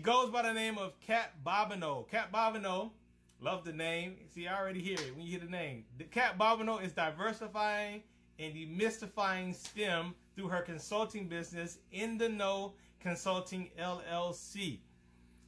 goes by the name of Cat Bobino. Cat Bobino, love the name. See, I already hear it when you hear the name. The Cat Bobino is diversifying and demystifying STEM through her consulting business, In the Know Consulting LLC.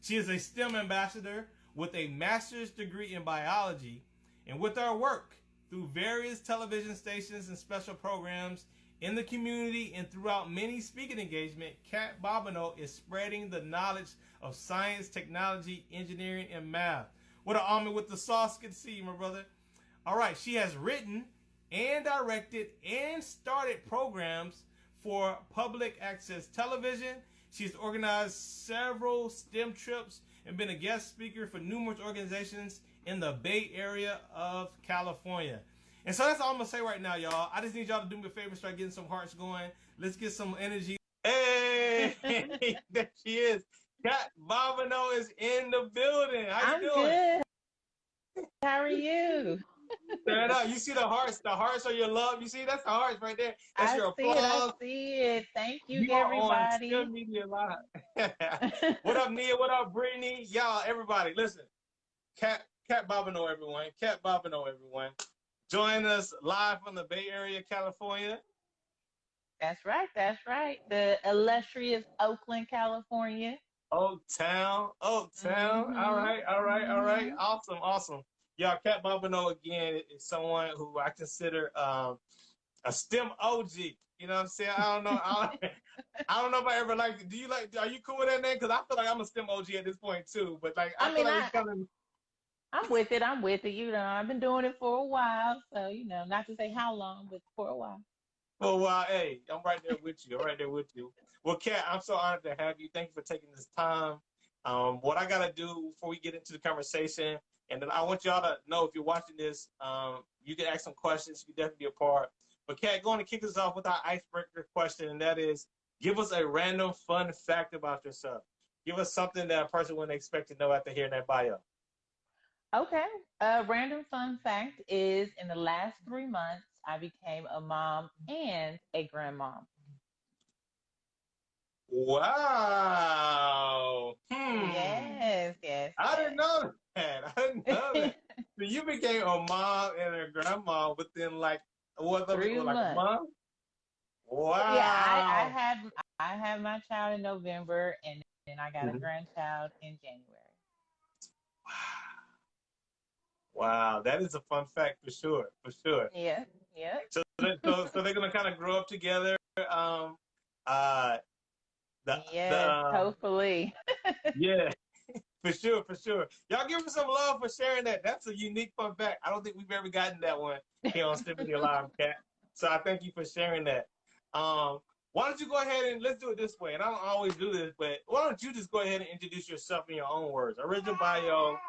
She is a STEM ambassador with a master's degree in biology, and with our work through various television stations and special programs in the community and throughout many speaking engagements, Cat Bobino is spreading the knowledge of science, technology, engineering, and math. What an almond with the sauce. Good to see you, my brother. All right, she has written and directed and started programs for public access television. She's organized several STEM trips and been a guest speaker for numerous organizations in the Bay Area of California. And so that's all I'm going to say right now, y'all. I just need y'all to do me a favor, start getting some hearts going. Let's get some energy. Hey, there she is. Cat Vavano is in the building. How you doing? I'm good. How are you? Turn it up. You see the hearts. The hearts are your love. You see, that's the hearts right there. That's your applause. I see it. Thank you, You everybody. are on STEMedia Live. What up, Nia? What up, Brittany? Y'all, everybody, listen. Cat Bobino, everyone. Cat Bobino, everyone. Join us live from the Bay Area, California. That's right. That's right. The illustrious Oakland, California. Oaktown. Mm-hmm. All right. Awesome. Y'all, Cat Bobino, again, is someone who I consider a STEM OG. You know what I'm saying? I don't know if I ever like. Do you like? Are you cool with that name? Because I feel like I'm a STEM OG at this point too. But like, I feel like it's kind of. I'm with it. You know, I've been doing it for a while. So, you know, not to say how long, but for a while. For a while, hey, I'm right there with you. Well, Kat, I'm so honored to have you. Thank you for taking this time. What I got to do before we get into the conversation, and then I want y'all to know if you're watching this, you can ask some questions. You can definitely be a part. But, Kat, going to kick us off with our icebreaker question, and that is, give us a random fun fact about yourself. Give us something that a person wouldn't expect to know after hearing that bio. Okay. A random fun fact is in the last 3 months, I became a mom and a grandmom. Wow. Yes. I didn't know that. So you became a mom and a grandma within like, what, 3 months. Like a month? Wow. Yeah, I had my child in November, and then I got a grandchild in January. Wow, that is a fun fact for sure. Yeah. So they're gonna kind of grow up together. Hopefully. Yeah, for sure. Y'all give us some love for sharing that. That's a unique fun fact. I don't think we've ever gotten that one here on STEMedia Live, Kat. So I thank you for sharing that. Why don't you go ahead and let's do it this way? And I don't always do this, but why don't you just go ahead and introduce yourself in your own words? Original bio.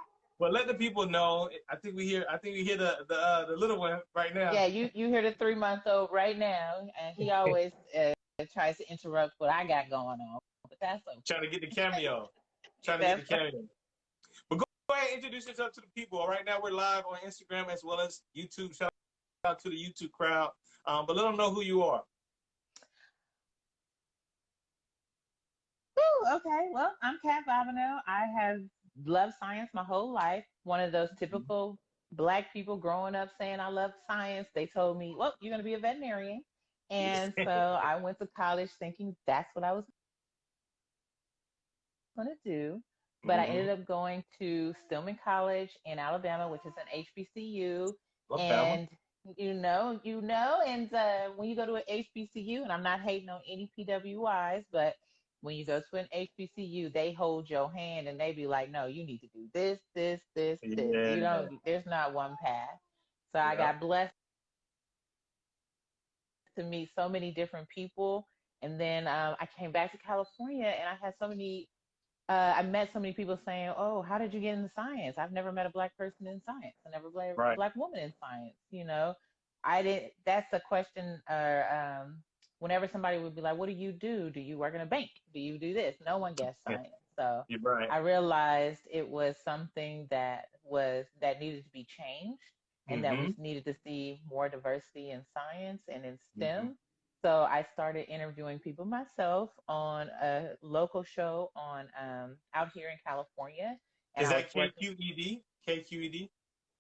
But let the people know. I think we hear the little one right now. Yeah, you hear the 3-month-old right now, and he always tries to interrupt what I got going on. But that's okay. Trying to get the cameo. But go ahead and introduce yourself to the people. Right now we're live on Instagram as well as YouTube. Shout out to the YouTube crowd. But let them know who you are. Okay, well, I'm Cat Bobino. I have loved science my whole life. One of those typical Black people growing up saying I love science. They told me, well, you're going to be a veterinarian. And so I went to college thinking that's what I was going to do. But I ended up going to Stillman College in Alabama, which is an HBCU. And and when you go to an HBCU, and I'm not hating on any PWIs, but when you go to an HBCU, they hold your hand and they be like, no, you need to do this. Yeah. There's not one path. So I got blessed to meet so many different people. And then I came back to California and I had I met so many people saying, oh, how did you get into science? I've never met a Black person in science. I never met a Black woman in science. You know, that's a question whenever somebody would be like, what do? Do you work in a bank? Do you do this? No one guessed science. So I realized it was something that needed to be changed and that we needed to see more diversity in science and in STEM. So I started interviewing people myself on a local show on out here in California, and Is I was that working. KQED? KQED?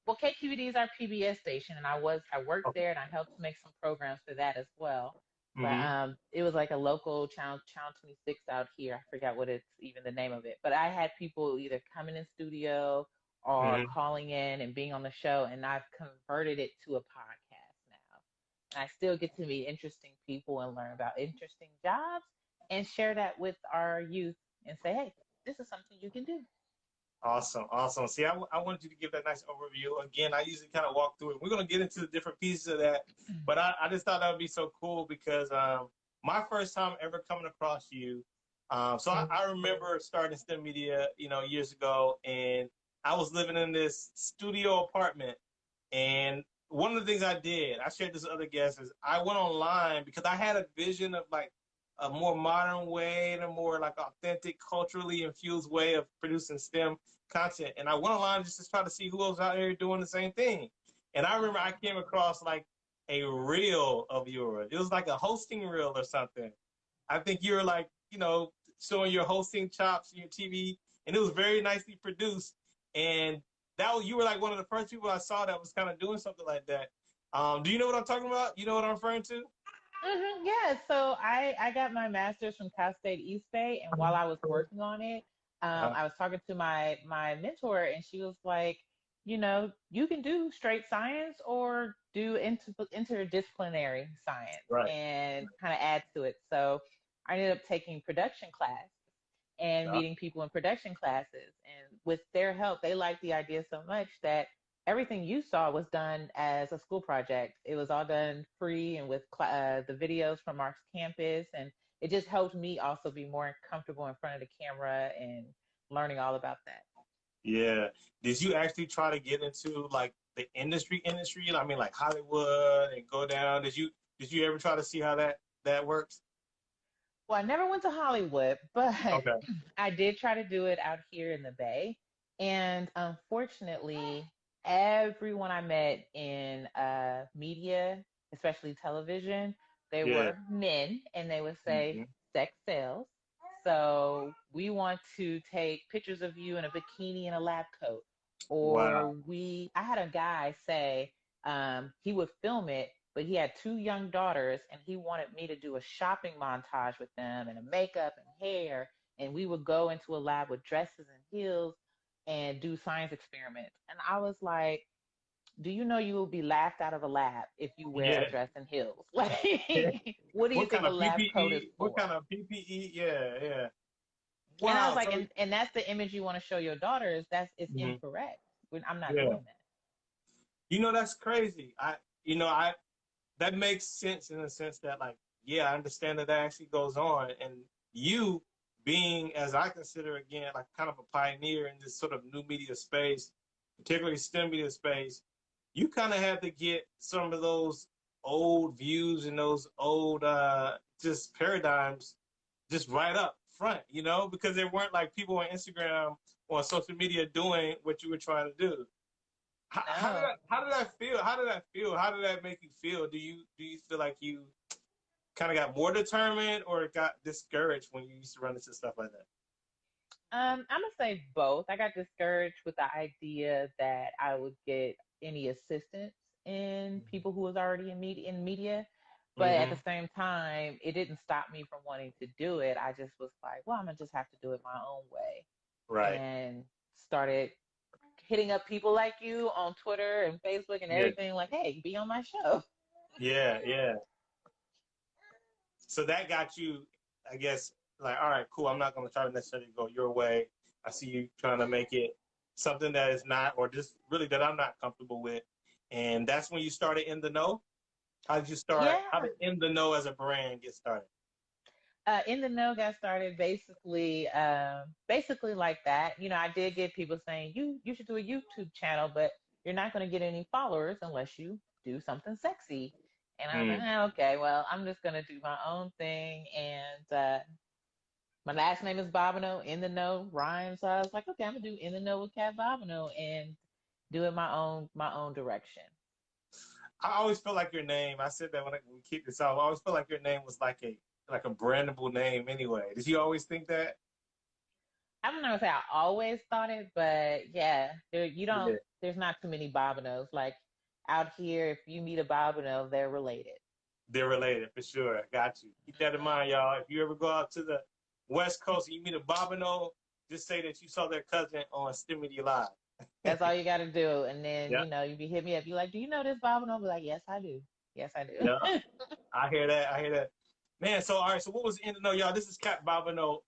Well, KQED is our PBS station, and I worked Okay. there, and I helped make some programs for that as well. But Mm-hmm. it was like a local channel 26 out here. I forgot what it's even the name of it. But I had people either coming in studio or Mm-hmm. calling in and being on the show, and I've converted it to a podcast now. And I still get to meet interesting people and learn about interesting jobs and share that with our youth and say, hey, this is something you can do. Awesome, awesome. See, I wanted you to give that nice overview. Again, I usually kind of walk through it. We're going to get into the different pieces of that, but I just thought that would be so cool because my first time ever coming across you, so I remember starting STEMedia, years ago, and I was living in this studio apartment, and one of the things I did, I shared this with other guests, is I went online because I had a vision of like a more modern way and a more like authentic, culturally infused way of producing STEM content. And I went online just to try to see who was out there doing the same thing. And I remember I came across like a reel of yours. It was like a hosting reel or something. I think you were like, showing your hosting chops, your TV, and it was very nicely produced. And you were like one of the first people I saw that was kind of doing something like that. Do you know what I'm talking about? You know what I'm referring to? Yeah, so I got my master's from Cal State East Bay, and while I was working on it, Uh, I was talking to my mentor, and she was like, you can do straight science or do interdisciplinary science right. and kind of add to it. So I ended up taking production class and Uh, meeting people in production classes, and with their help, they liked the idea so much that everything you saw was done as a school project. It was all done free and with the videos from our campus. And it just helped me also be more comfortable in front of the camera and learning all about that. yeah. Did you actually try to get into like the industry? I mean, like Hollywood and go down. Did you ever try to see how that works? Well, I never went to Hollywood, but Okay. I did try to do it out here in the Bay. And unfortunately, everyone I met in media, especially television, they Yeah. were men and they would say Hmm. sex sells. So we want to take pictures of you in a bikini and a lab coat. Wow. I had a guy say he would film it, but he had two young daughters and he wanted me to do a shopping montage with them and a makeup and hair. And we would go into a lab with dresses and heels and do science experiments. And I was like, do you know you will be laughed out of a lab if you wear a Yeah. dress and heels? Like, what do you What think kind a of lab coat is PPE? What for? kind of PPE? Yeah, yeah. And I was Wow. like, So, and that's the image you want to show your daughters. It's mhm, incorrect. I'm not yeah. doing that. That's crazy. I that makes sense in the sense that like, yeah, I understand that actually goes on, and you being, as I consider again, like kind of a pioneer in this sort of new media space, particularly STEM media space, you kind of had to get some of those old views and those old just paradigms just right up front, because there weren't like people on Instagram or on social media doing what you were trying to do. How did No. that feel? How did that feel? How did that make you feel? Do you feel like you kind of got more determined or got discouraged when you used to run into stuff like that? I'm gonna say both. I got discouraged with the idea that I would get any assistance in people who was already in media, but at the Mm-hmm. same time, it didn't stop me from wanting to do it. I just was like, well, I'm gonna just have to do it my own way, Right. and started hitting up people like you on Twitter and Facebook and Yeah. everything, like, hey, be on my show. Yeah. Yeah. So that got you, I guess, like, all right, cool. I'm not going to try to necessarily go your way. I see you trying to make it something that is not, or just really that I'm not comfortable with. And that's when you started In the Know. How did you start? How Yeah. did In the Know as a brand get started? In the know got started basically like that. I did get people saying you should do a YouTube channel, but you're not going to get any followers unless you do something sexy. And I was like, Mm. okay, well, I'm just going to do my own thing. And my last name is Bobino. In the know rhymes. So I was like, okay, I'm gonna do in the know with Cat Bobino and do it my own direction. I always felt like your name. I said that when we kicked this off. I always felt like your name was like a brandable name. Anyway, did you always think that? I'm not gonna say I always thought it, but yeah, Yeah, there's not too many Bobinos. Like out here, if you meet a Bobino, they're related. they're related for sure. Got you. Keep that in Hmm. mind, y'all. If you ever go out to the West Coast and you meet a Bobino, just say that you saw their cousin on STEMedia Live. That's all you got to do. And then, Yeah, you be hit me up. You like, do you know this Bobino? I'll be like, yes, I do. Yes, I yeah. do. I hear that. I hear that. Man, so all right. So what was in the know, y'all? This is Kat Bobino,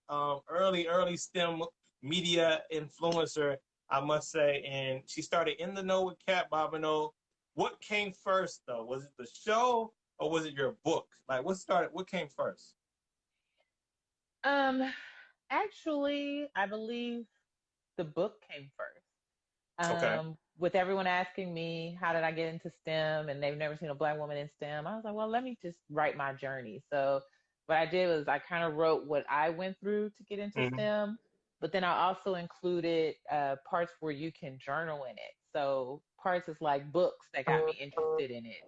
early STEM media influencer, I must say, and she started in the know with Kat Bobino. What came first, though? Was it the show or was it your book? Like, what started? What came first? Um, Actually, I believe the book came first. Okay. With everyone asking me how did I get into STEM and they've never seen a black woman in STEM, I was like, well, let me just write my journey. So what I did was I kind of wrote what I went through to get into Hmm. STEM, but then I also included parts where you can journal in it. So parts is like books that got me interested in it.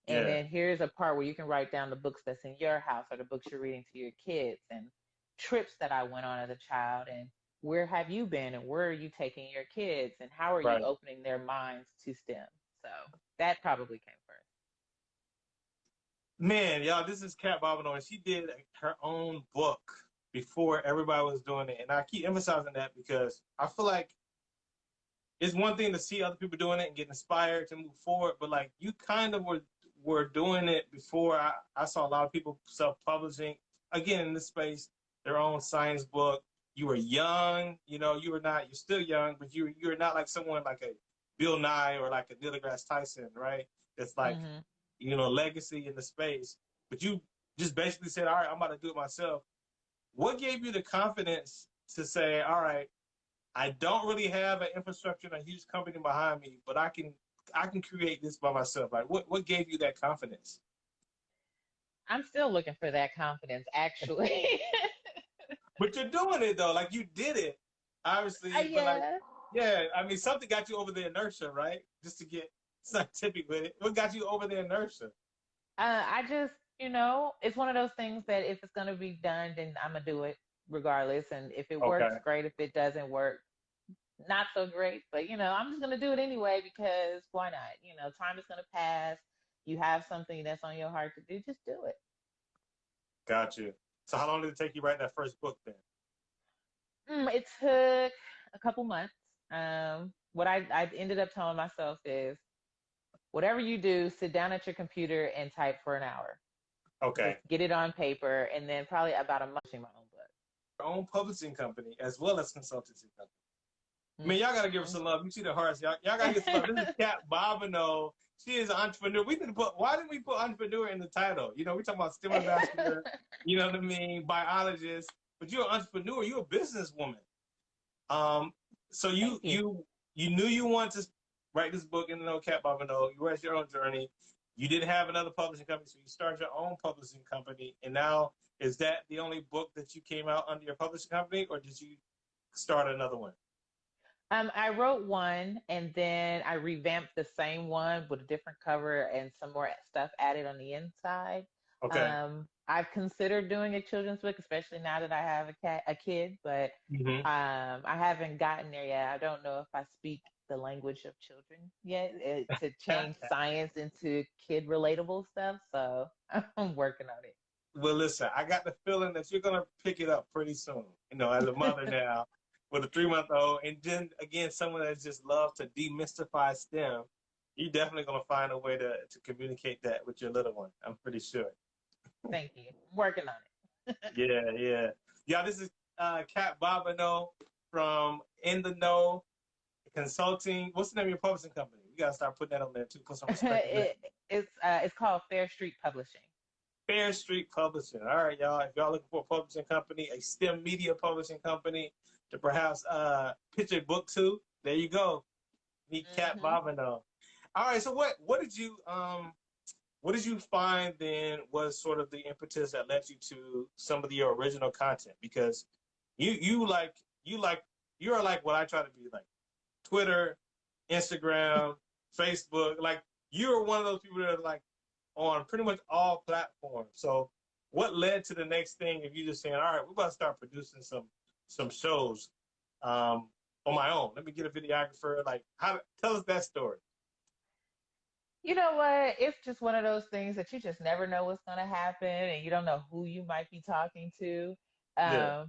And Yeah. then here's a part where you can write down the books that's in your house or the books you're reading to your kids and trips that I went on as a child and where have you been and where are you taking your kids and how are you Right. opening their minds to STEM? So that probably came first. Man, y'all, this is Kat Bobino, and she did her own book before everybody was doing it. And I keep emphasizing that because I feel like it's one thing to see other people doing it and get inspired to move forward, but like you kind of were doing it before I saw a lot of people self-publishing again in this space, their own science book. You were young, you were not, you're still young, but you're not like someone like a Bill Nye or like a Neil deGrasse Tyson, right? That's like, Hmm. legacy in the space. But you just basically said, all right, I'm about to do it myself. What gave you the confidence to say, all right, I don't really have an infrastructure and a huge company behind me, but I can create this by myself. Like what gave you that confidence? I'm still looking for that confidence, actually. But you're doing it though, like you did it, obviously. But like, Yeah. yeah, I mean, something got you over the inertia, right? Just to get scientific with it. What got you over the inertia? I just, it's one of those things that if it's going to be done, then I'm going to do it regardless. And if it works, Okay, great. If it doesn't work, not so great, but I'm just gonna do it anyway because why not? Time is gonna pass. You have something that's on your heart to do, just do it. got you. So how long did it take you to write that first book then? It took a couple months. What I ended up telling myself is whatever you do, sit down at your computer and type for an hour. Okay. Just get it on paper, and then probably about a month my own Your own publishing company as well as consultancy company. I book. mean, y'all gotta give her some love. You see the hearts, y'all gotta get some love. This is Kat Bobino. She is an entrepreneur. Why didn't we put entrepreneur in the title? We talking about STEM ambassador, you know what I mean, biologist, but you're an entrepreneur, you're a businesswoman. Um, so Thank you you. you you knew you wanted to write this book in the know Kat Bobino. You were at your own journey. You didn't have another publishing company, so you started your own publishing company. And now is that the only book that you came out under your publishing company, or did you start another one? I wrote one and then I revamped the same one with a different cover and some more stuff added on the inside. Okay. I've considered doing a children's book, especially now that I have a kid, but Hmm. I haven't gotten there yet. I don't know if I speak the language of children yet to change science into kid relatable stuff. So I'm working on Well, listen, I got the feeling that you're gonna pick it up pretty soon. As a mother now with a 3 month old, and then again, someone that just loves to demystify STEM, you're definitely gonna find a way to communicate that with your little one. I'm pretty sure. Thank you. I'm working on it. Yeah, yeah, yeah. This is Kat Bobino from In the Know Consulting. What's the name of your publishing company? You gotta start putting that on there too. Put some respect on it. It's called Fair Street Publishing. Fair Street Publishing. All right, y'all. If y'all looking for a publishing company, a STEM media publishing company to perhaps pitch a book to, there you go. Meet Kat Hmm. Bobino. All right. So what did you find then was sort of the impetus that led you to some of your original content? Because you are like what I try to be like Twitter, Instagram, Facebook. Like you're one of those people that are like on pretty much all platforms. So what led to the next thing if you just saying, all right, we're about to start producing some shows on my own. Let me get a videographer. Like, tell us that story. You know what? It's just one of those things that you just never know what's going to happen, and you don't know who you might be talking to. Yeah.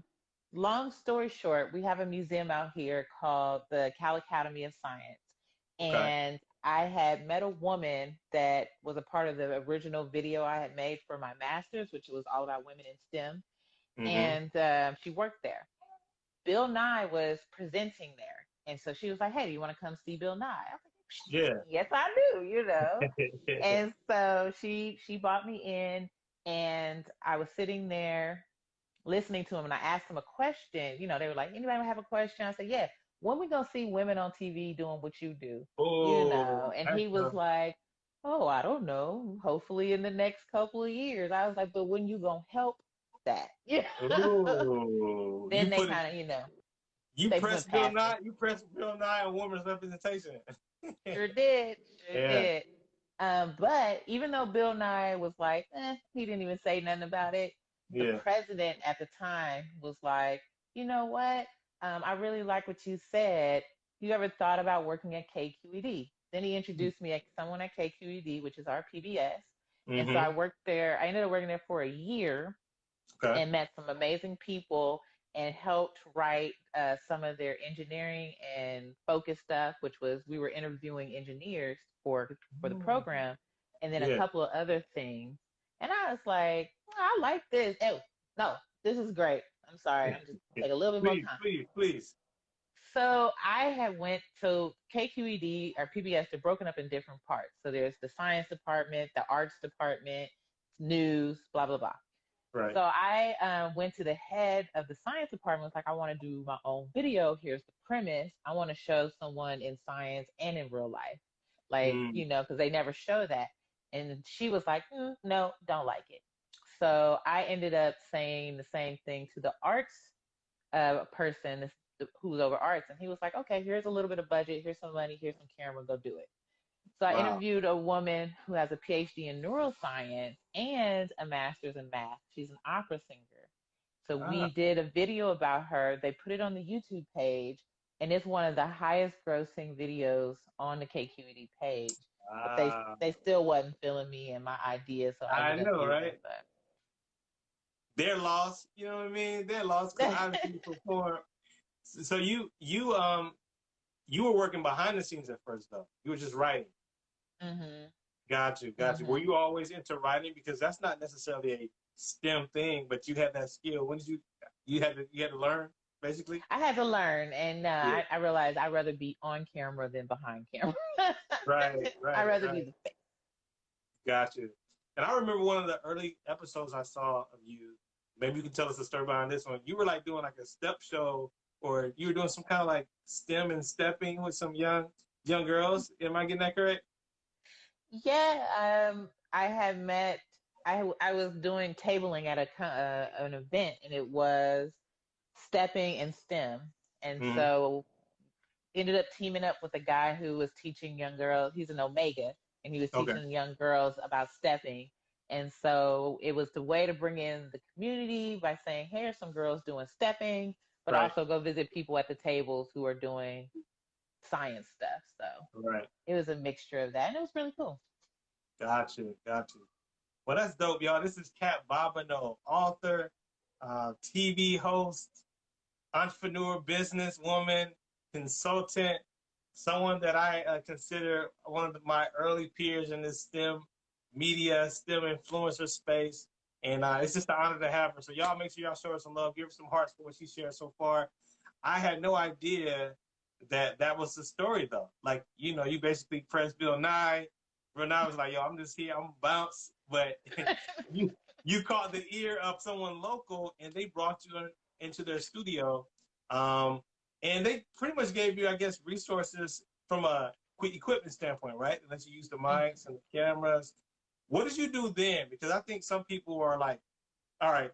Long story short, we have a museum out here called the Cal Academy of Science. Okay. And I had met a woman that was a part of the original video I had made for my master's, which was all about women in STEM. Mm-hmm. And she worked there. Bill Nye was presenting there. And so she was like, hey, do you want to come see Bill Nye? I was like, Yeah. yes, I do, you know. And so she brought me in, and I was sitting there listening to him, and I asked him a question. You know, they were like, anybody have a question? I said, yeah, when we gonna see women on TV doing what you do? You know, Oh, and he was excellent. like, oh, I don't know. Hopefully in the next couple of years. I was like, but when you gonna help that? Yeah. Ooh, Then they kind of, you know, you they went pressed Bill past Nye. me. You pressed Bill Nye on women's representation. Sure did. Sure Yeah. did. But even though Bill Nye was like, he didn't even say nothing about it, the Yeah. president at the time was like, you know what? I really like what you said. You ever thought about working at KQED? Then he introduced me as someone at KQED, which is our PBS. And so I Mm-hmm. worked there. I ended up working there for a year Okay. and met some amazing people and helped write some of their engineering and focus stuff, which was we were interviewing engineers for the Mm. program, and then a Yeah. couple of other things. And I was like, I like this. Oh, no, this is great. I'm sorry. I'm just Yeah. take a little bit more Please, time. please, please. So I had went to KQED or PBS. They're broken up in different parts. So there's the science department, the arts department, news, blah blah blah. Right. So I went to the head of the science department. Was like, I want to do my own video. Here's the premise. I want to show someone in science and in real life, like Mm. you know, because they never show that. And she was like, no, don't like it. So I ended up saying the same thing to the arts person who's over arts, and he was like, okay, here's a little bit of budget. Here's some money. Here's some camera. Go do it. So I Wow. interviewed a woman who has a PhD in neuroscience and a master's in math. She's an opera singer. So Ah. we did a video about her. They put it on the YouTube page, and it's one of the highest grossing videos on the KQED page. But Ah. they still wasn't feeling me and my ideas, so I I ended up know, leaving. right? They're lost. You know what I mean? They're lost because But obviously you perform. So you were working behind the scenes at first, though. You were just writing. mhm, Got you, got you. Were mhm. you always into writing? Because that's not necessarily a STEM thing, but you had that skill. When did you had to learn, basically? I had to learn, and Yeah. I realized I'd rather be on camera than behind camera. Right, I'd right, rather be right. the face. Got you. And I remember one of the early episodes I saw of you. Maybe you can tell us the story behind this one. You were like doing like a step show, or you were doing some kind of like STEM and stepping with some young girls. Am I getting that correct? Yeah, I had met. I was doing tabling at an event, and it was stepping and STEM, and Mm-hmm. so ended up teaming up with a guy who was teaching young girls. He's an Omega, and he was Okay. teaching young girls about stepping. And so it was the way to bring in the community by saying, "Hey, here's some girls doing stepping, but Right. also go visit people at the tables who are doing science stuff." So Right. it was a mixture of that, and it was really cool. Got you. Got you. Well, that's dope, y'all. This is Kat Bobino, author, TV host, entrepreneur, businesswoman, consultant, someone that I consider one of my early peers in this STEM media, STEM influencer space. And it's just an honor to have her. So y'all make sure y'all show her some love. Give her some hearts for what she shared so far. I had no idea that was the story, though. Like, you basically pressed Bill Nye. Bill Nye was like, yo, I'm just here. I'm going to bounce. But you you caught the ear of someone local, and they brought you into their studio. Um, and they pretty much gave you, I guess, resources from a quick equipment standpoint, right? They let you use the mics and the cameras. What did you do then? Because I think some people are like, all right,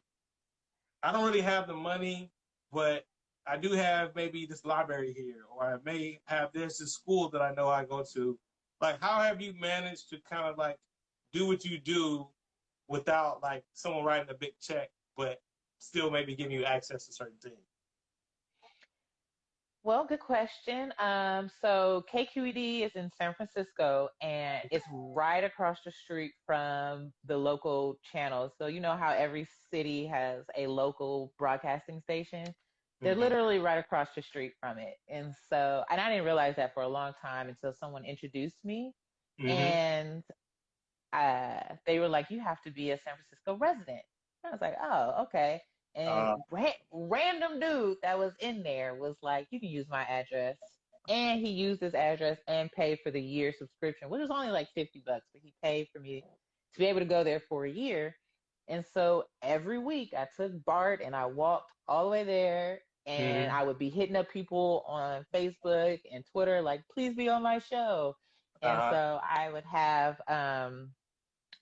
I don't really have the money, but I do have maybe this library here, or I may have this school that I know I go to. Like, how have you managed to kind of like do what you do without like someone writing a big check, but still maybe giving you access to certain things? Well, good question. So KQED is in San Francisco and it's right across the street from the local channels. So you know how every city has a local broadcasting station? They're Mm-hmm. literally right across the street from it. And so, and I didn't realize that for a long time until someone introduced me. Mm-hmm. And they were like, you have to be a San Francisco resident. I was like, oh, okay. And random dude that was in there was like, you can use my address. And he used this address and paid for the year subscription, which was only like $50, but he paid for me to be able to go there for a year. And so every week I took BART and I walked all the way there and Mm-hmm. I would be hitting up people on Facebook and Twitter, like, please be on my show. And Uh-huh. so I would have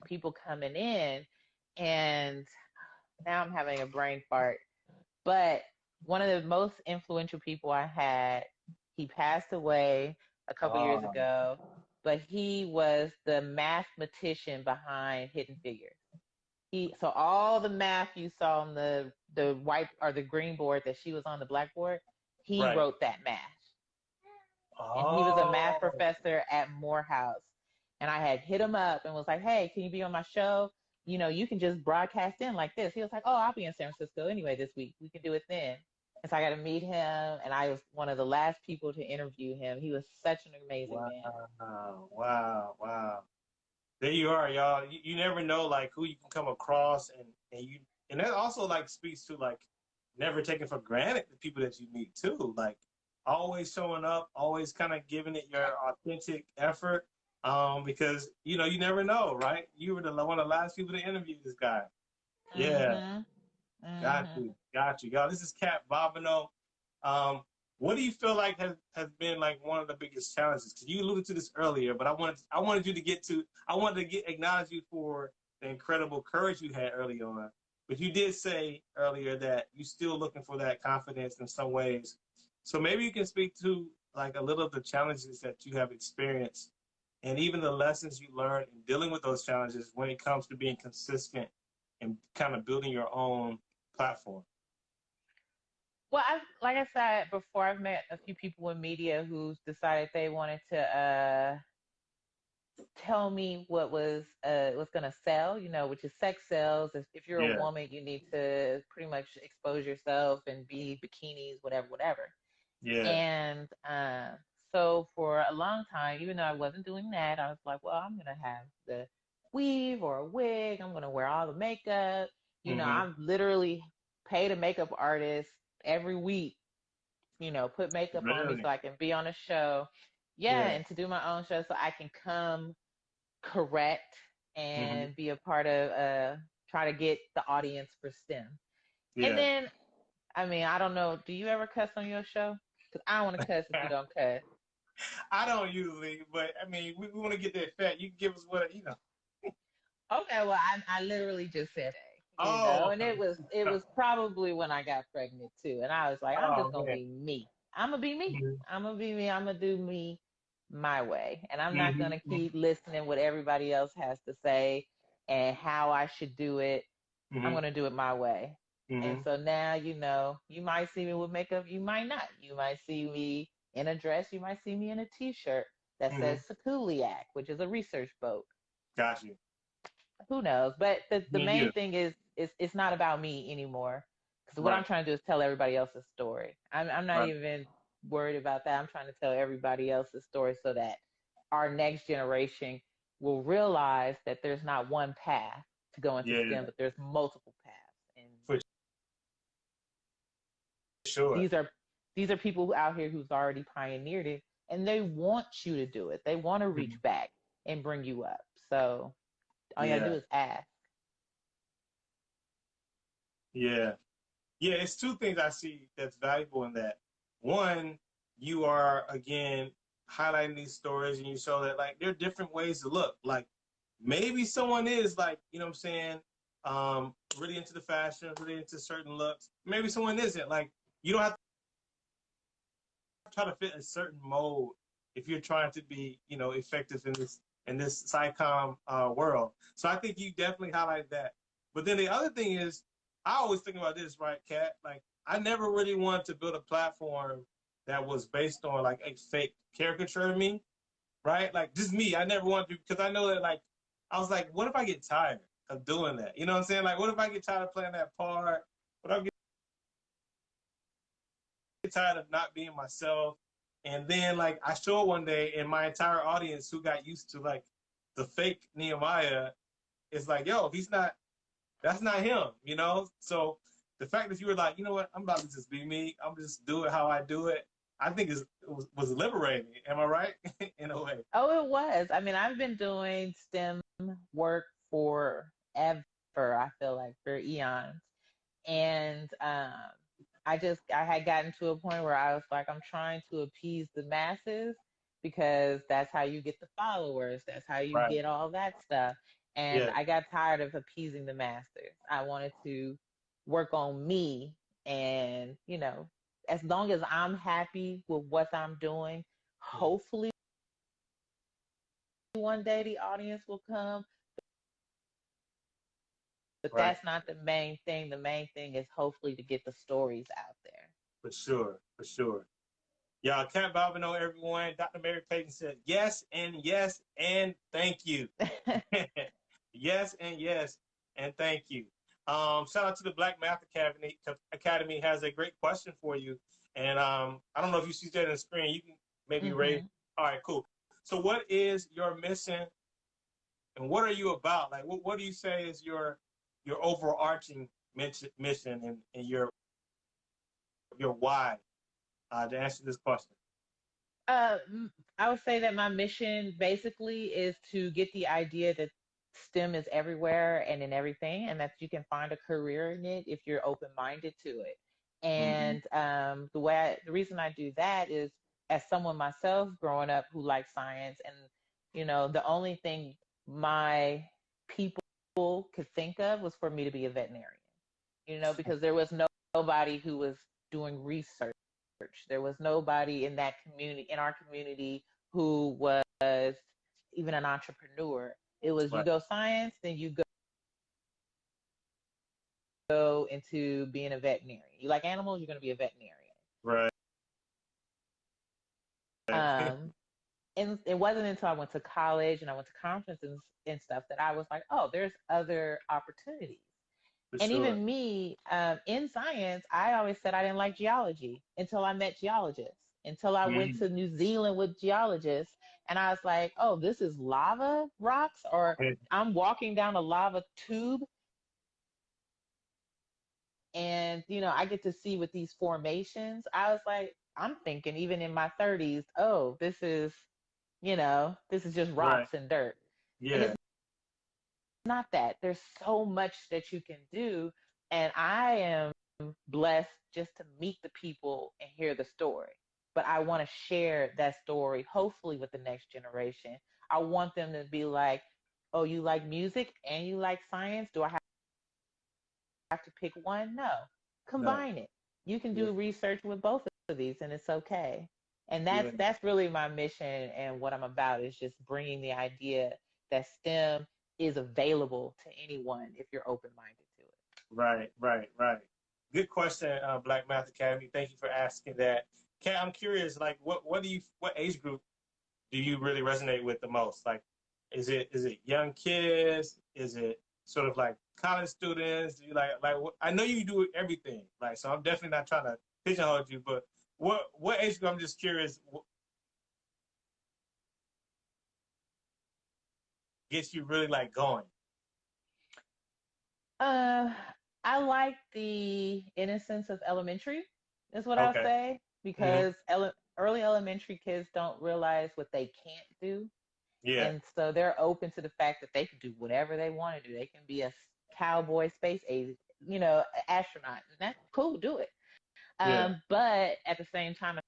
people coming in, and now I'm having a brain fart. But one of the most influential people I had, he passed away a couple years Oh, ago, but he was the mathematician behind Hidden Figures. So all the math you saw on the white or the green board that she was on the blackboard, he right. wrote that math. And he was a math Oh, professor at Morehouse. And I had hit him up and was like, hey, can you be on my show? You know, you can just broadcast in like this. He was like, oh, I'll be in San Francisco anyway this week. We can do it then. And so I got to meet him. And I was one of the last people to interview him. He was such an amazing wow, man. wow, wow. There you are, y'all. You never know like who you can come across, and that also like speaks to like never taking for granted the people that you meet too. Like always showing up, always kind of giving it your authentic effort. Because you never know, right? You were one of the last people to interview this guy. Yeah, Mm-hmm. got Mm-hmm. you, got you, y'all. This is Cat Bobino. Um, what do you feel like has been like one of the biggest challenges? Because you alluded to this earlier, but I wanted you to I wanted to acknowledge you for the incredible courage you had early on. But you did say earlier that you're still looking for that confidence in some ways. So maybe you can speak to like a little of the challenges that you have experienced and even the lessons you learned in dealing with those challenges when it comes to being consistent and kind of building your own platform. Well, like I said before, I've met a few people in media who's decided they wanted to tell me what was going to sell, which is sex sells. If you're a Yeah, woman, you need to pretty much expose yourself and be bikinis, whatever, whatever. yeah. And so for a long time, even though I wasn't doing that, I was like, well, I'm going to have the weave or a wig. I'm going to wear all the makeup. Mm-hmm. I'm literally paid a makeup artist every week, put makeup on me Really? so I can be on a show. Yeah, Yeah. and to do my own show so I can come correct Mm-hmm. and be a part of try to get the audience for STEM. And Yeah. then, I mean, I don't know, do you ever cuss on your show? Because I don't want to cuss if you don't cuss. I don't usually, but I mean, we want to get that fat. You can give us what. Okay, well, I literally just said Oh, and it was probably when I got pregnant too, and I was like, I'm just oh gonna man. be me. I'm gonna be me. Mm-hmm. I'm gonna be me. I'm gonna do me my way, and I'm not gonna Mm-hmm. keep listening what everybody else has to say and how I should do it. I'm Mm-hmm. gonna do it my way. And Mm-hmm. so now, you might see me with makeup, you might not. You might see me in a dress, you might see me in a t-shirt that Mm-hmm. says Sakuliak, which is a research boat. Got you. Who knows? But the Me and main you. thing is it's not about me anymore. Because what I'm Right. trying to do is tell everybody else's story. I'm not Right. even worried about that. I'm trying to tell everybody else's story so that our next generation will realize that there's not one path to go into STEM, Yeah. but there's multiple paths. And For sure. these are these are people out here who's already pioneered it, and they want you to do it. They want to reach Mhm. back and bring you up. So all you gotta do Yeah. is ask. Yeah. Yeah. It's two things I see that's valuable in that. One, you are again highlighting these stories and you show that like there are different ways to look. Like maybe someone is like, what I'm saying, really into the fashion, really into certain looks. Maybe someone isn't. Like you don't have to try to fit a certain mold if you're trying to be, effective in this SciComm world. So I think you definitely highlight that. But then the other thing is, I always think about this, right, Kat? Like, I never really wanted to build a platform that was based on like a fake caricature of me, right? Like just me. I never wanted to, because I know that, like, I was like, what if I get tired of doing that? You know what I'm saying? Like, what if I get tired of playing that part? What if I get tired of not being myself? And then like I showed one day, and my entire audience who got used to like the fake Nehemiah is like, yo, he's not. That's not him. So the fact that you were like, you know what, I'm about to just be me. I'm just do it how I do it. I think was liberating. Am I right? In a way. Oh, it was. I mean, I've been doing STEM work forever, I feel like, for eons. And I had gotten to a point where I was like, I'm trying to appease the masses because that's how you get the followers. That's how you Right. get all that stuff. And Yeah. I got tired of appeasing the masters. I wanted to work on me. And, as long as I'm happy with what I'm doing, hopefully one day the audience will come. But Right. that's not the main thing. The main thing is hopefully to get the stories out there. For sure. For sure. Y'all, Kat Bobino, everyone. Dr. Mary Payton said yes and thank you. Yes and thank you. Shout out to the Black Math Academy. Academy has a great question for you. And I don't know if you see that on the screen. You can maybe raise. All right, cool. So what is your mission and what are you about? Like, what do you say is your overarching mission and your why to answer this question? Uh, I would say that my mission basically is to get the idea that STEM is everywhere and in everything, and that you can find a career in it if you're open-minded to it. Mm-hmm. And the reason I do that is, as someone myself growing up who likes science, and the only thing my people could think of was for me to be a veterinarian. Because there was nobody who was doing research. There was nobody in that community, in our community, who was even an entrepreneur. It was, you Right. go science, then you go into being a veterinarian. You like animals, you're going to be a veterinarian. Right. Um, and it wasn't until I went to college and I went to conferences and stuff that I was like, oh, there's other opportunities. For And sure. even me, in science, I always said I didn't like geology until I met geologists, until I went Mm-hmm. to New Zealand with geologists. And I was like, oh, this is lava rocks, or I'm walking down a lava tube. And, I get to see with these formations. I was like, I'm thinking even in my 30s, oh, this is just Right. rocks and dirt. And Yeah. it's not that. There's so much that you can do. And I am blessed just to meet the people and hear the story. But I want to share that story, hopefully, with the next generation. I want them to be like, oh, you like music and you like science? Do I have to pick one? No. No. Combine it. You can Yeah. do research with both of these, and it's okay. And that's Yeah. that's really my mission, and what I'm about is just bringing the idea that STEM is available to anyone if you're open-minded to it. Right. Good question, Black Math Academy. Thank you for asking that. Kat, I'm curious, like what age group do you really resonate with the most? Like, is it young kids? Is it sort of like college students? Do you I know you do everything, like, so I'm definitely not trying to pigeonhole you, but what age group? I'm just curious. What gets you really like going? Uh, I like the innocence of elementary, is what I'll Okay. say, Hmm. because early elementary kids don't realize what they can't do. Yeah. And so they're open to the fact that they can do whatever they want to do. They can be a cowboy, space age, astronaut. And that's cool, do it. Yeah. But at the same time,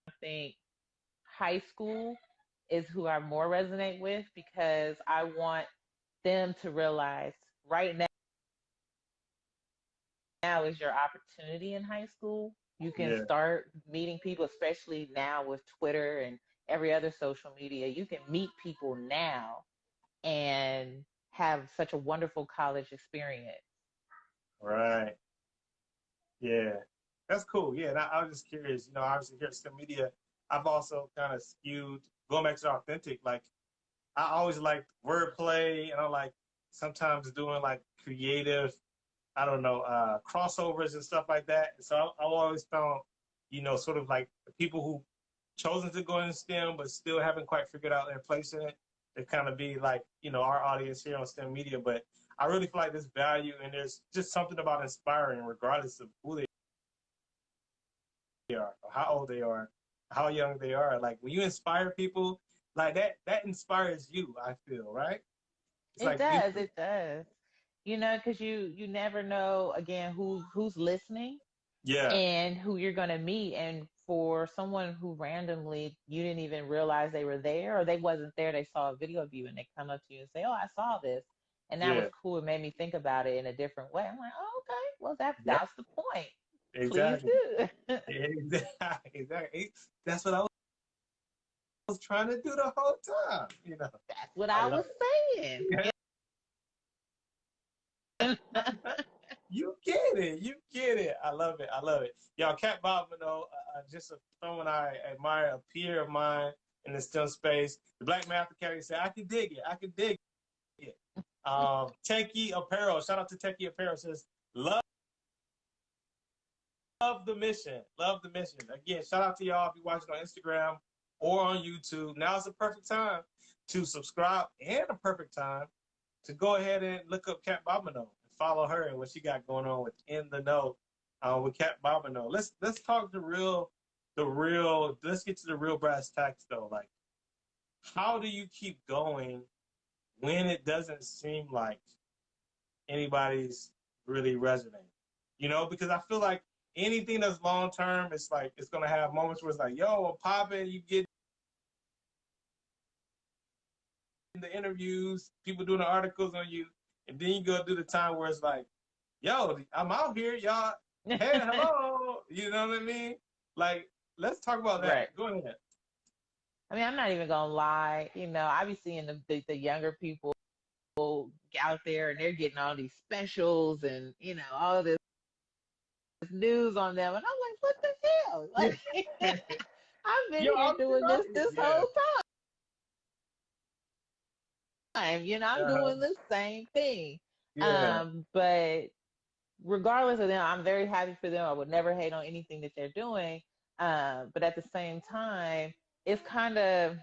I think high school is who I more resonate with, because I want them to realize right now is your opportunity in high school. You can Yeah. start meeting people, especially now with Twitter and every other social media. You can meet people now and have such a wonderful college experience. Right. Yeah. That's cool. Yeah. And I was just curious, obviously here at STEMedia, I've also kind of skewed going back to the authentic. Like I always like wordplay and I like sometimes doing like creative, I don't know, crossovers and stuff like that. So I've always found, sort of like the people who chosen to go in STEM but still haven't quite figured out their place in it to kind of be like, our audience here on STEMedia. But I really feel like there's value and there's just something about inspiring regardless of who they are, how old they are, how young they are. Like when you inspire people, like that inspires you, I feel, right? It's It like does, mutual. it does. Because you never know again who's listening Yeah, and who you're gonna meet. And for someone who randomly you didn't even realize they were there or they wasn't there, they saw a video of you and they come up to you and say, "Oh, I saw this," and that was yeah, cool. It made me think about it in a different way. I'm like, "Oh, okay, well yeah, that's the point. Please exactly. do." Exactly. Exactly. That's what I was trying to do the whole time. That's what I I love was it. saying. Yeah. You get it. You get it. I love it. I love it. Y'all, Cat Bobino, just someone I admire, a peer of mine in the STEM space. The Black Math Academy said, I can dig it. I can dig it. Techie Apparel, shout out to Techie Apparel, says, love the mission. Love the mission. Again, shout out to y'all if you're watching on Instagram or on YouTube. Now is the perfect time to subscribe and the perfect time to go ahead and look up Cat Bobino and follow her and what she got going on with In the Know with Cat Bobino. Let's talk let's get to the real brass tacks though. Like, how do you keep going when it doesn't seem like anybody's really resonating? Because I feel like anything that's long term, it's like it's gonna have moments where it's like, yo, I'm popping, you get in the interviews, people doing the articles on you, and then you go through the time where it's like, yo, I'm out here, y'all. Hey, hello. You know what I mean? Like, let's talk about Right. that. Go ahead. I mean, I'm not even gonna lie. I be seeing the younger people out there, and they're getting all these specials and all this news on them, and I'm like, what the hell? Like, I've been Yo, here I'm doing this yeah. whole time. I'm Uh-huh. doing the same thing. Yeah. But regardless of them, I'm very happy for them. I would never hate on anything that they're doing. But at the same time, it's kind of,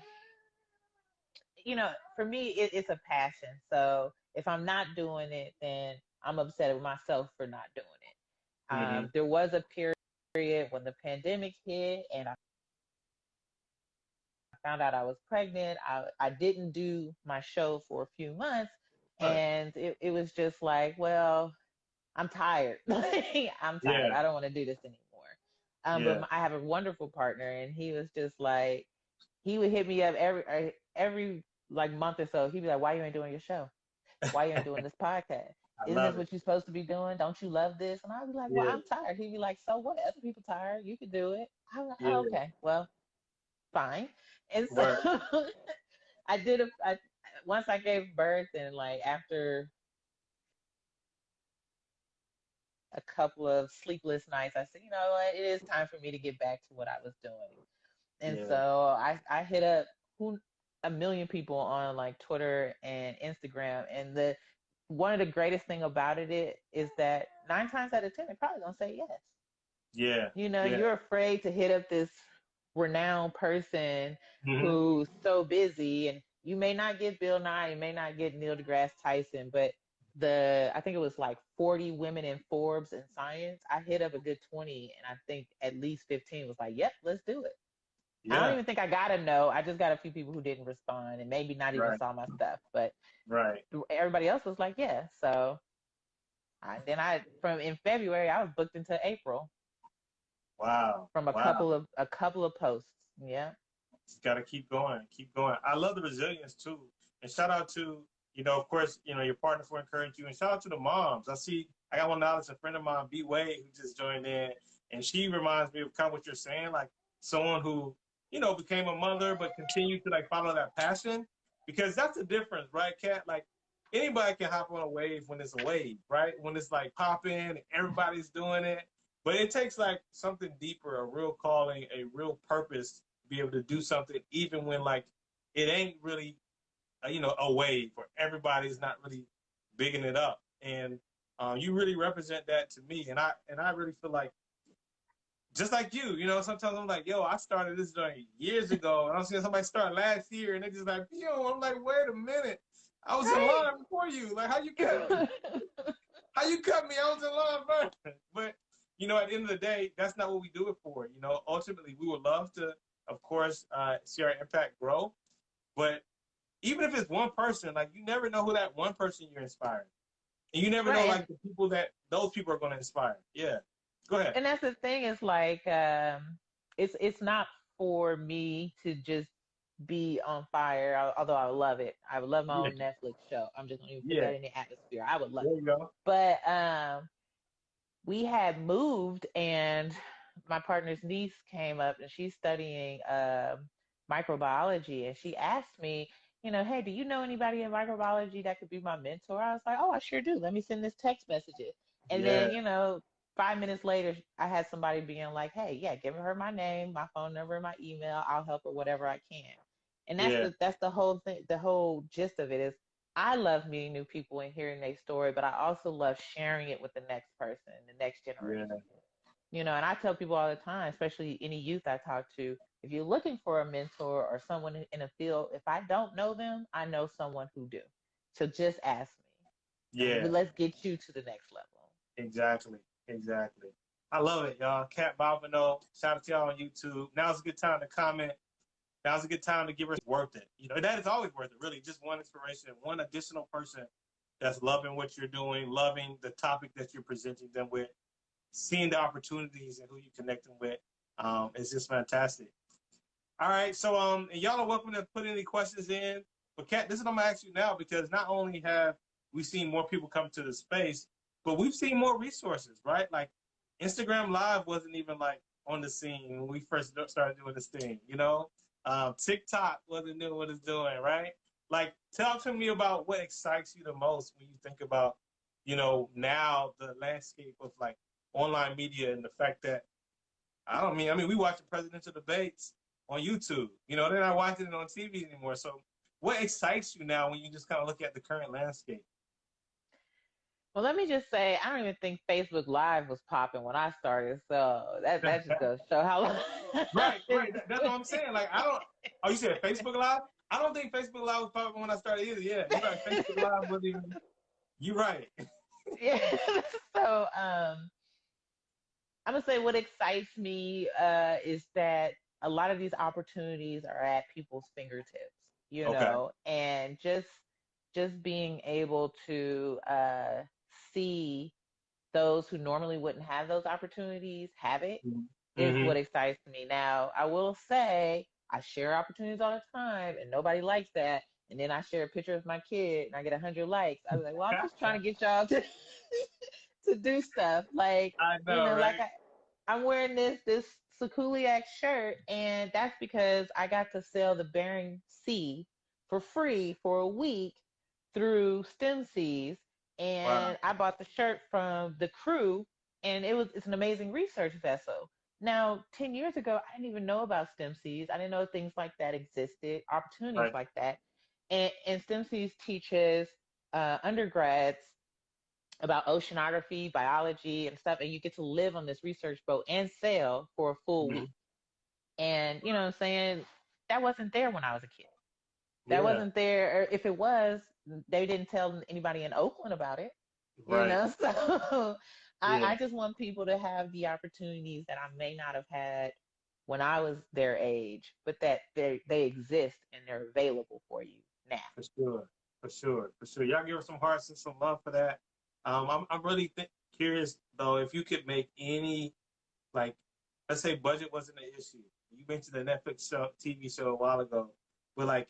for me, it's a passion. So if I'm not doing it, then I'm upset with myself for not doing it. Mm-hmm. There was a period when the pandemic hit and I found out I was pregnant. I didn't do my show for a few months. Right. And it was just like, well, I'm tired. I'm tired. Yeah. I don't want to do this anymore. Yeah. But I have a wonderful partner, and he was just like, he would hit me up every like month or so. He'd be like, "Why you ain't doing your show? Why you ain't doing this podcast? I Isn't this love it. what you're supposed to be doing? Don't you love this?" And I'd be like, "Well, Yeah. I'm tired." He'd be like, "So what? Other people tired. You can do it." I'm like, "Oh, Yeah. okay, well, fine." And so Right. I did once I gave birth, and like after a couple of sleepless nights, I said, you know what, it is time for me to get back to what I was doing. And Yeah. so I hit up a million people on like Twitter and Instagram. And the one of the greatest thing about it is that 9 times out of 10, they're probably gonna say yes. Yeah. Yeah. You're afraid to hit up this renowned person Mm-hmm. who's so busy, and you may not get Bill Nye, you may not get Neil deGrasse Tyson, but I think it was like 40 women in Forbes and Science. I hit up a good 20, and I think at least 15 was like, "Yep, let's do it." I don't Yeah. even think I got a no. I just got a few people who didn't respond and maybe not even Right. saw my stuff, but Right. everybody else was like, "Yeah." So from in February, I was booked until April Wow. from a Wow. couple of posts. Yeah. Just got to keep going, keep going. I love the resilience too. And shout out to, of course, your partner for encouraging you. And shout out to the moms. I got one now that's a friend of mine, B Wade, who just joined in. And she reminds me of kind of what you're saying, like someone who, you know, became a mother but continued to like follow that passion, because that's the difference, right, Kat? Like anybody can hop on a wave when it's a wave, right? When it's like popping, everybody's doing it. But it takes like something deeper, a real calling, a real purpose to be able to do something, even when like it ain't really, you know, a wave or everybody's not really bigging it up. And you really represent that to me. And I really feel like, just like you know, sometimes I'm like, yo, I started this joint years ago, and I'm seeing somebody start last year, and they just like, yo, I'm like, wait a minute, I was in Right. line before you. Like, how you cut me? How you cut me? I was in line first. But you know, at the end of the day, that's not what we do it for. You know, ultimately, we would love to, of course, see our impact grow. But even if it's one person, like you never know who that one person you're inspiring, and you never know Right. like the people that those people are going to inspire. Yeah, go ahead. And that's the thing, is like it's not for me to just be on fire, although I would love it. I would love my Yeah, own Netflix show. I'm just gonna even put yeah. that in the atmosphere. I would love There it. you go. But we had moved, and my partner's niece came up, and she's studying microbiology, and she asked me, you know, hey, do you know anybody in microbiology that could be my mentor? I was like, oh, I sure do. Let me send this text messages. And Yeah, then, you know, 5 minutes later, I had somebody being like, hey, yeah, give her my name, my phone number, my email. I'll help her whatever I can. And yeah, that's the whole thing. The whole gist of it is I love meeting new people and hearing their story, but I also love sharing it with the next person, the next generation. yeah, You know, and I tell people all the time, especially any youth I talk to, if you're looking for a mentor or someone in a field, if I don't know them, I know someone who do. So just ask me, and yeah. let's get you to the next level. Exactly, exactly. I love it, y'all. Cat Bobino, shout out to y'all on YouTube. Now's a good time to comment. Now's a good time to give her worth it. You know, that is always worth it, really. Just one inspiration, one additional person that's loving what you're doing, loving the topic that you're presenting them with, seeing the opportunities and who you connect them with. It's just fantastic. All right, so and y'all are welcome to put any questions in. But Kat, this is what I'm gonna ask you now, because not only have we seen more people come to the space, but we've seen more resources, right? Like Instagram Live wasn't even like on the scene when we first started doing this thing, you know. TikTok wasn't doing what it's doing, right? Like, talk to me about what excites you the most when you think about, you know, now the landscape of like online media and the fact that I mean, we watch the presidential debates on YouTube. You know, they're not watching it on TV anymore. So, what excites you now when you just kind of look at the current landscape? Well, let me just say, I don't even think Facebook Live was popping when I started. So that just goes to show how long Right, I've been right. That's doing what I'm saying. it. Like, I don't. Oh, you said Facebook Live? I don't think Facebook Live was popping when I started either. Yeah, you're right. Facebook Live wasn't even. You're right. Yeah. So I'm gonna say what excites me is that a lot of these opportunities are at people's fingertips, you Okay. know, and just being able to see those who normally wouldn't have those opportunities have it is Mm-hmm. what excites me. Now, I will say I share opportunities all the time, and nobody likes that. And then I share a picture of my kid, and I get 100 likes. I was like, well, I'm just trying to get y'all to to do stuff. Like, I you know, know, right? I'm wearing this Sakuliak shirt, and that's because I got to sell the Bering Sea for free for a week through STEM Wow. and I bought the shirt from the crew, and it's an amazing research vessel. Now, 10 years ago, I didn't even know about STEM. I didn't know things like that existed, opportunities Right. like that. And STEM teaches undergrads about oceanography, biology, and stuff, and you get to live on this research boat and sail for a full Mm-hmm. week. And you know what I'm saying? That wasn't there when I was a kid. That Yeah. wasn't there. Or if it was, they didn't tell anybody in Oakland about it. You Right. know, so Yeah. I just want people to have the opportunities that I may not have had when I was their age, but that they exist and they're available for you now. For sure, for sure, for sure. Y'all give her some hearts and some love for that. I'm really curious though if you could make any like, let's say budget wasn't an issue. You mentioned the Netflix show, TV show a while ago, but like,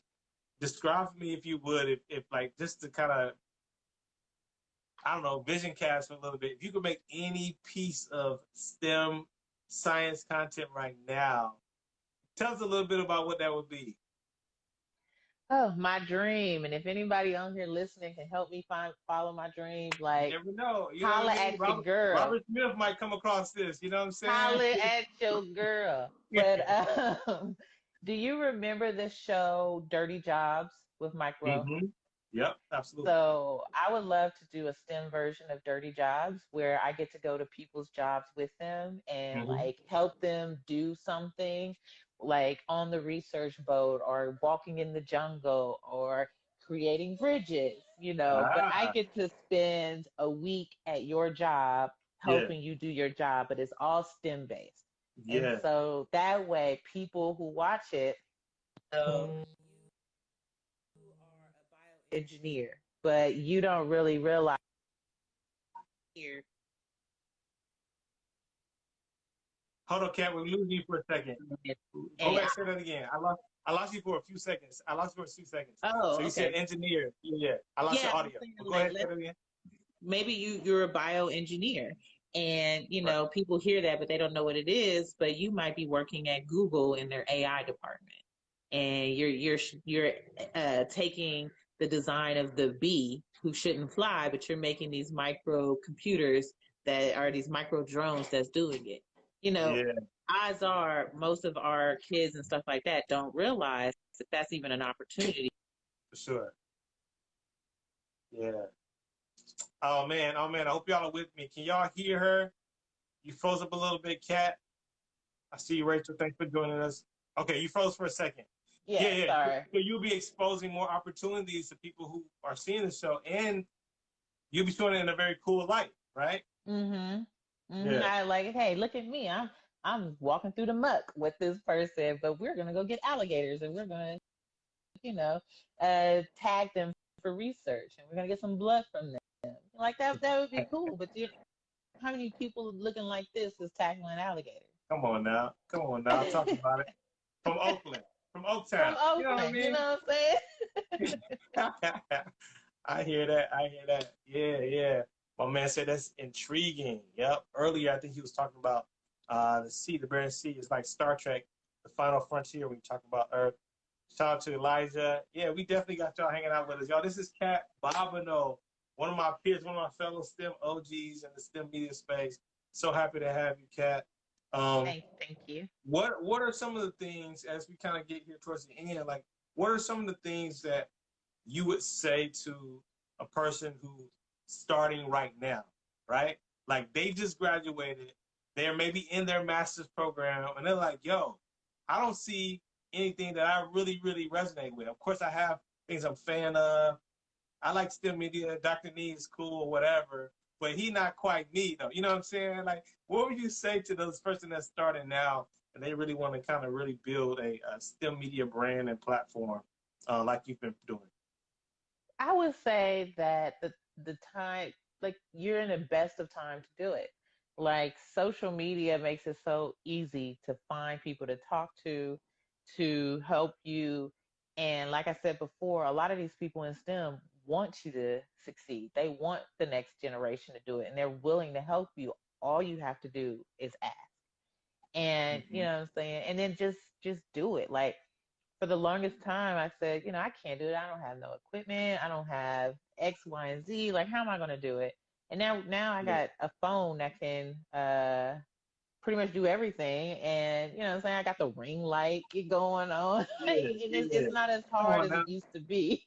describe for me if you would, if like just to kind of I don't know vision cast for a little bit. If you could make any piece of STEM science content right now, tell us a little bit about what that would be. Oh, my dream. And if anybody on here listening can help me follow my dream, You like never know. You know what I holla mean? at your girl. Robert Smith might come across this. You know what I'm saying? Holla at your girl. But do you remember the show Dirty Jobs with Mike Rowe? Mm-hmm. Yep, absolutely. So I would love to do a STEM version of Dirty Jobs where I get to go to people's jobs with them and Mm-hmm. like help them do something like on the research boat or walking in the jungle or creating bridges, but I Ah, get to spend a week at your job yeah, helping you do your job, but it's all STEM based. And yeah. so that way people who watch it know you are a bioengineer, but you don't really realize here. Hold on, Kat. We're losing you for a second. Go back, AI. say that again. I lost you for a few seconds. I lost you for 2 seconds. So Oh, you said okay. engineer. Yeah. I lost Yeah, your I was audio. saying But go like ahead, say that again. maybe you're a bioengineer and Right. people hear that but they don't know what it is, but you might be working at Google in their AI department and you're taking the design of the bee who shouldn't fly, but you're making these micro computers that are these micro drones that's doing it. You know, Yeah, odds are most of our kids and stuff like that don't realize that that's even an opportunity. for sure. Yeah. Oh man. Oh man. I hope y'all are with me. Can y'all hear her? You froze up a little bit, Kat. I see you, Rachel. Thanks for joining us. Okay, you froze for a second. Yeah, Yeah, yeah. sorry. So you'll be exposing more opportunities to people who are seeing the show, and you'll be showing it in a very cool light, right? Mm-hmm. Mm-hmm. Yeah. I like, hey, look at me. I'm walking through the muck with this person, but we're gonna go get alligators and we're gonna, tag them for research and we're gonna get some blood from them. Like that would be cool. But how many people looking like this is tackling alligators? Come on now. Come on now. Talk about it. From Oakland, from From Oaktown. You know what I Oakland, you mean? know what I'm saying? I hear that. I hear that. Yeah, yeah. My man said that's intriguing. Yep. Earlier, I think he was talking about the sea, the Bering Sea is like Star Trek, the final frontier when you talk about Earth. Shout out to Elijah. Yeah, we definitely got y'all hanging out with us. Y'all, this is Kat Bobino, one of my peers, one of my fellow STEM OGs in the STEM media space. So happy to have you, Kat. Um, Thank you. what are some of the things as we kind of get here towards the end? Like, what are some of the things that you would say to a person who's starting right now, right? Like they just graduated, they're maybe in their master's program, and they're like, yo, I don't see anything that I really, really resonate with. Of course, I have things I'm a fan of. I like STEMedia, Dr. Nee is cool or whatever, but he not quite me though. You know what I'm saying? Like, what would you say to those person that's starting now and they really want to kind of really build a STEM media brand and platform like you've been doing? I would say that the time, like you're in the best of time to do it. Like social media makes it so easy to find people to talk to help you. And like I said before, a lot of these people in STEM want you to succeed. They want the next generation to do it, and they're willing to help you. All you have to do is ask. And you Mm-hmm. know what I'm saying? And then just do it. Like for the longest time I said, I can't do it. I don't have no equipment. I don't have X, Y, and Z. Like, how am I gonna do it? And now I Yeah. got a phone that can pretty much do everything. And you know what I'm saying? I got the ring light going on. And Yeah. Yeah. it's not as Come hard on as now. it used to be.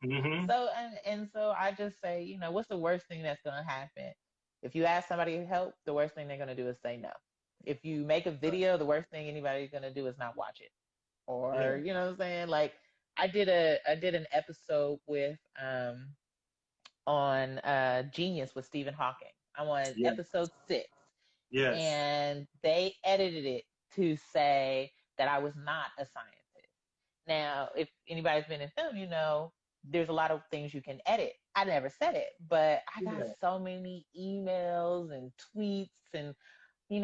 Mm-hmm. So and so I just say, what's the worst thing that's gonna happen? If you ask somebody to help, the worst thing they're gonna do is say no. If you make a video, the worst thing anybody's gonna do is not watch it. Yeah. Or you know what I'm saying? Like I did an episode with on Genius with Stephen Hawking. I'm on Yeah. episode 6, Yes. and they edited it to say that I was not a scientist. Now, if anybody's been in film, there's a lot of things you can edit. I never said it, but I got Yeah. so many emails and tweets and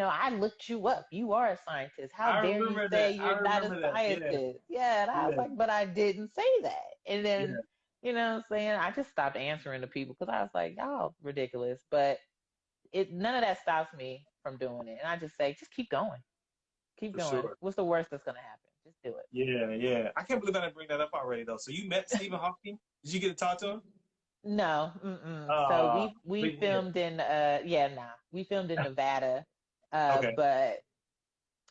I looked you up. You are a scientist. How I dare you remember say that. I you're not a remember that. Yeah. scientist? Yeah. And I was Yeah. like, but I didn't say that. And then, Yeah. you know what I'm saying? I just stopped answering to people because I was like, y'all ridiculous. But none of that stops me from doing it. And I just say, just keep going. Keep For going. sure. What's the worst that's gonna happen? Just do it. Yeah, yeah. I can't believe I didn't bring that up already though. So you met Stephen Hawking? Did you get to talk to him? No, mm-mm. So Uh, we Please hear. filmed in we filmed in Nevada, Okay. but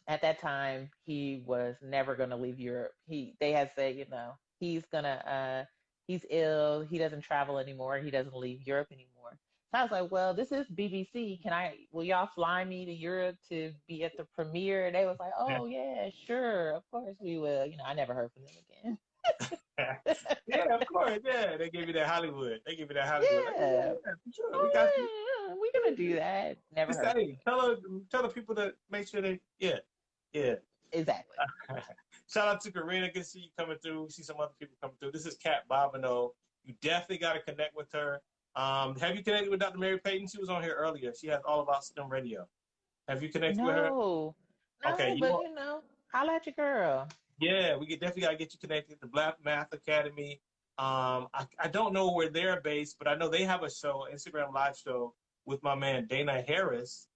at that time he was never going to leave Europe. They had said, he's ill, he doesn't travel anymore, he doesn't leave Europe anymore. So I was like, well, this is BBC. Will y'all fly me to Europe to be at the premiere? And they was like, oh yeah, sure, of course we will. I never heard from them again. Yeah, of course. Yeah, they gave you that Hollywood. They give you that Hollywood. Like, yeah, Yeah. yeah, for sure. We got you. Oh yeah, we're gonna do that. Never Just heard from say, them tell the people to make sure they, yeah, yeah. again. Exactly. Shout out to Karina. Good to see you coming through. See some other people coming through. This is Kat Bobino. You definitely got to connect with her. Have you connected with Dr. Mary Payton? She was on here earlier. She has All About STEM Radio. Have you connected with her? No, Okay, no, you but know, holla at your girl. yeah, we definitely got to get you connected with the Black Math Academy. I don't know where they're based, but I know they have a show, Instagram live show with my man Dana Harris,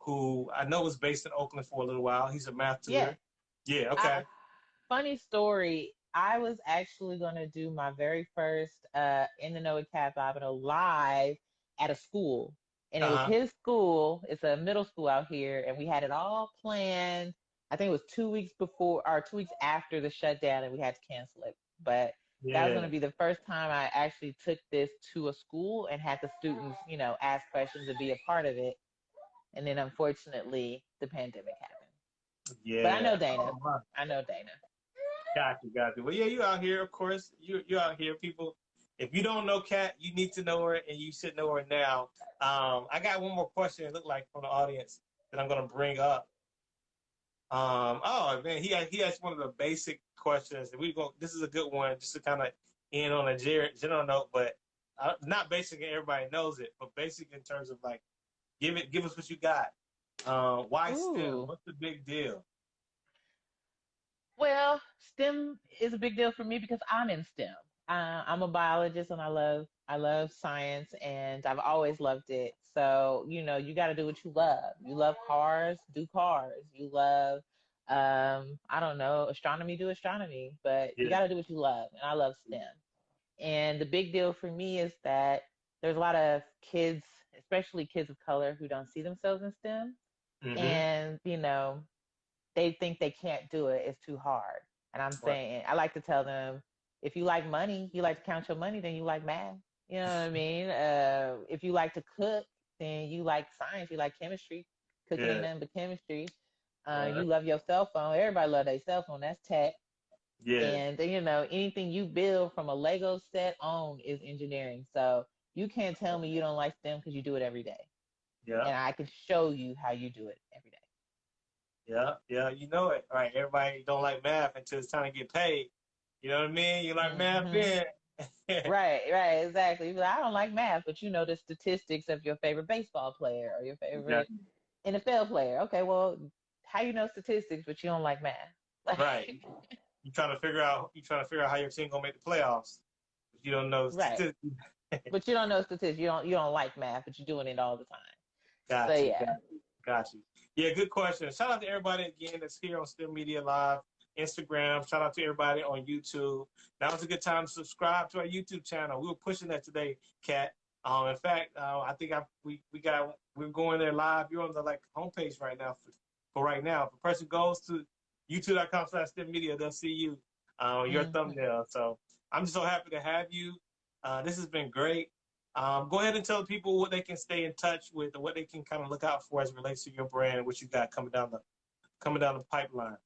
who I know was based in Oakland for a little while. He's a math Yeah. tutor. Yeah, I, okay. Funny story. I was actually gonna do my very first In the Know with Cat Bobino live at a school, and it was Uh-huh. his school. It's a middle school out here, and we had it all planned. I think it was 2 weeks before or 2 weeks after the shutdown, and we had to cancel it. But that was going Yeah. to be the first time I actually took this to a school and had the students, ask questions and be a part of it. And then unfortunately, the pandemic happened. But I Yeah. know Dana. Oh, wow. I know Dana. Got you, got you. Well, yeah, you out here, of course. You out here, people. If you don't know Kat, you need to know her, and you should know her now. I got one more question. It looked like from the audience that I'm gonna bring up. Oh man, he asked one of the basic questions, and we go. This is a good one, just to kind of end on a general note, but not basic, and everybody knows it, but basic in terms of like, give us what you got. Why STEM? Ooh. What's the big deal? Well, STEM is a big deal for me because I'm in STEM. I'm a biologist and I love science and I've always loved it. So, you got to do what you love. You love cars, do cars. You love, I don't know, astronomy, do astronomy. But you Yeah. got to do what you love. And I love STEM. And the big deal for me is that there's a lot of kids, especially kids of color, who don't see themselves in STEM. Mm-hmm. And, they think they can't do it. It's too hard. And I'm Right. saying, I like to tell them, if you like money, you like to count your money, then you like math. You know what I mean? If you like to cook, then you like science, you like chemistry. Cooking ain't Yeah. nothing but chemistry. You Right. love your cell phone. Everybody love their cell phone. That's tech. Yeah. And anything you build from a Lego set on is engineering. So you can't tell me you don't like STEM because you do it every day. Yeah. And I can show you how you do it every day. Yeah. Yeah. You know it. All right. Everybody don't like math until it's time to get paid. You know what I mean? You like math Hmm. then. Right, right, exactly. You be like, I don't like math, but you know the statistics of your favorite baseball player or your favorite Exactly. NFL player. Okay, well, how you know statistics, but you don't like math? Right. Like, You trying to figure out how your team gonna make the playoffs. But you don't know right. statistics. But you don't know statistics. You don't like math, but you're doing it all the time. So Got you. yeah. Got you. Yeah, good question. Shout out to everybody again that's here on STEMedia Live, Instagram. Shout out to everybody on YouTube. Now is a good time to subscribe to our YouTube channel. We were pushing that today, Kat. In fact, I think we're going there live. You're on the homepage right now for right now. If a person goes to youtube.com/STEMmedia, they'll see you, your Hmm. thumbnail. So I'm just so happy to have you. This has been great. Go ahead and tell people what they can stay in touch with, or what they can kind of look out for as it relates to your brand and what you got coming down the pipeline.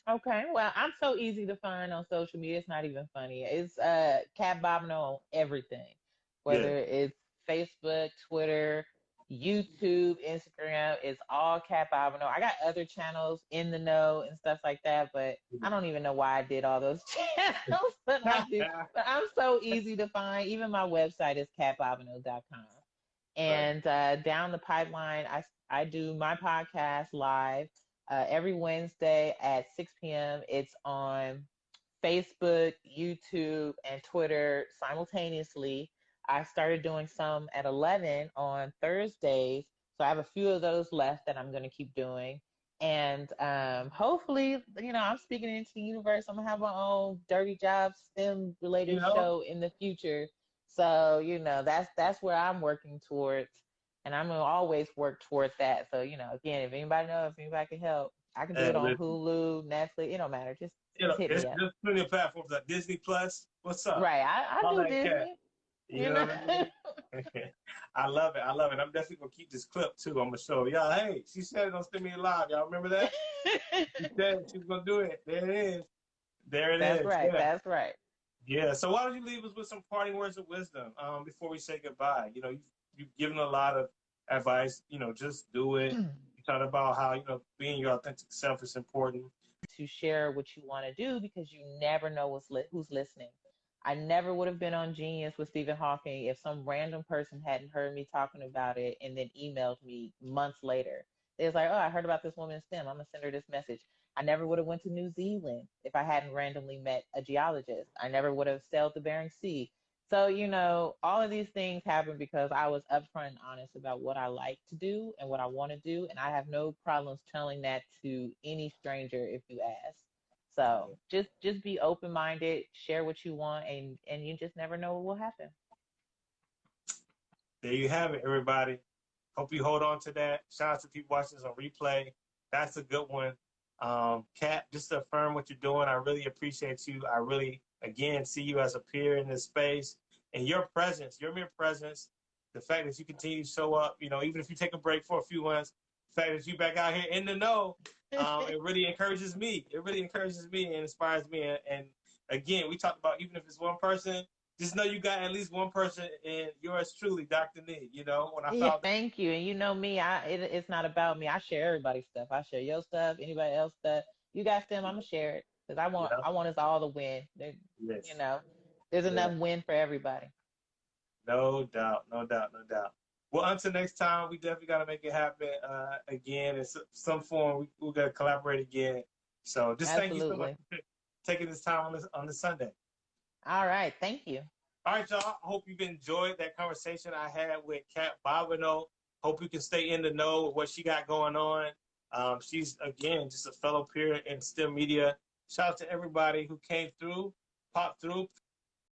Okay. Well, I'm so easy to find on social media. It's not even funny. It's Cat Bobno on everything, Yeah, whether it's Facebook, Twitter, YouTube, Instagram. It's all Cat Bobno. I got other channels in the know and stuff like that, but I don't even know why I did all those channels, but I do. But I'm so easy to find. Even my website is catbobino.com. right. And down the pipeline, I do my podcast live every Wednesday at 6 p.m. It's on Facebook, YouTube, and Twitter simultaneously. I started doing some at 11 on Thursdays So I have a few of those left that I'm going to keep doing. And hopefully, I'm speaking into the universe. I'm going to have my own Dirty Job STEM You related know, show in the future. So, that's where I'm working towards. And I'm going to always work towards that. So, again, if anybody knows, if anybody can help, I can do hey, it on listen, Hulu, Netflix. It don't matter. Just hit it's me up. there's plenty of platforms like Disney Plus. What's up? Right. I All do that cat. Disney. You You know know. what I mean? I love it. I love it. I'm definitely gonna keep this clip too. I'm gonna show y'all. Hey, she said it on STEMedia Live. Y'all remember that? She said she was gonna do it. There it is. There it That's is. right. Yeah. That's right. Yeah. So why don't you leave us with some parting words of wisdom before we say goodbye? You've given a lot of advice. Just do it. You talked about how being your authentic self is important. To share what you want to do because you never know who's listening. I never would have been on Genius with Stephen Hawking if some random person hadn't heard me talking about it and then emailed me months later. They was like, "Oh, I heard about this woman in STEM. I'm gonna send her this message." I never would have went to New Zealand if I hadn't randomly met a geologist. I never would have sailed the Bering Sea. So, all of these things happen because I was upfront and honest about what I like to do and what I want to do. And I have no problems telling that to any stranger if you ask. So just be open minded, share what you want, and you just never know what will happen. There you have it, everybody. Hope you hold on to that. Shout out to people watching this on replay. That's a good one. Kat, just to affirm what you're doing, I really appreciate you. I really, again, see you as a peer in this space. And your presence, your mere presence, the fact that you continue to show up, even if you take a break for a few months, the fact that you back out here in the know, it really encourages me. It really encourages me and inspires me. And again, we talked about even if it's one person, just know you got at least one person in yours truly, Dr. Nee. When I Yeah, found thank you. And me, it's not about me. I share everybody's stuff. I share your stuff, anybody else stuff. You got them, I'm gonna share it because yeah, I want us all to win. You yes, know, there's yeah, enough win for everybody. no doubt, no doubt, no doubt. Well, until next time, we definitely got to make it happen again in some form. We got to collaborate again. So just thank you so much Absolutely. for taking this time on this Sunday. All right. Thank you. All right, y'all. I hope you've enjoyed that conversation I had with Kat Bobino. Hope you can stay in the know with what she got going on. She's, again, just a fellow peer in STEM media. Shout out to everybody who came through, popped through,